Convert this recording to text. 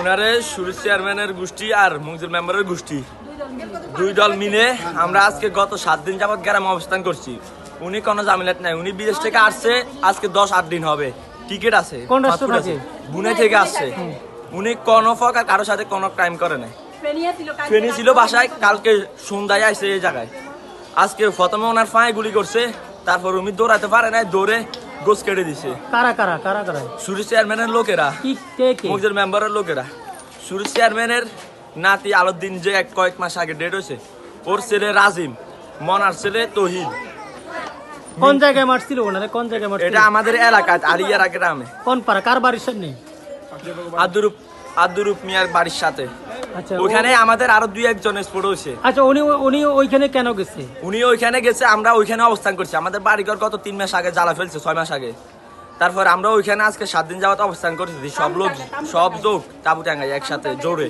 ওনারে সুরেশ চেয়ারম্যানের গোষ্ঠী আর মঞ্জুর মেম্বারের গোষ্ঠী দুই দল মিলে আমরা আজকে গত 7 দিন যাবৎ গ্রামে অবস্থান করছি। উনি কোনো জামিলাত নাই, উনি বিদেশ থেকে আসছে, আজকে 10-8 দিন হবে, টিকিট আছে, বুনে থেকে আসছে। উনি কোনো প্রকার কারোর সাথে কোনো ক্রাইম করে নাই, ফেনী ছিল বাসায়, কালকে সন্ধ্যায় আসছে এই জায়গায়। আজকে প্রথমে ওনার পায়ে গুলি করছে, তারপর উনি দৌড়াতে পারে নাই, দৌড়ে গোস কেটে দিছে। কারা সুরেশ চেয়ারম্যানের লোকেরা, মঞ্জুর মেম্বারের লোকেরা। সুরেশ চেয়ারম্যানের নাতি আলাউদ্দিন যে কয়েক মাস আগে ডেট হয়েছে, ওর ছেলে রাজিম, মনার ছেলে তহিদ। কোন জায়গায় মারছিল ওনারে? কোন জায়গায় মারছিল? এটা আমাদের এলাকায় আলিয়ারা গ্রামে। কোন পাড়া? কার বাড়ির সামনে? আব্দুরুপ মিয়ার বাড়ির সাথে। আচ্ছা, ওখানে আমাদের আরো 2-1 জন স্পট হয়েছে। আচ্ছা, উনি ওইখানে কেন গেছে? উনি ওইখানে গেছে, আমরা ওইখানে অবস্থান করছি। আমাদের বাড়িঘর গত 3 মাস আগে জ্বালা ফেলছে, 6 মাস আগে। তারপর আমরা ওইখানে আজকে 7 দিন যাবত অবস্থান করছি। সব লোক তাবু টাঙ্গাই একসাথে জোরে।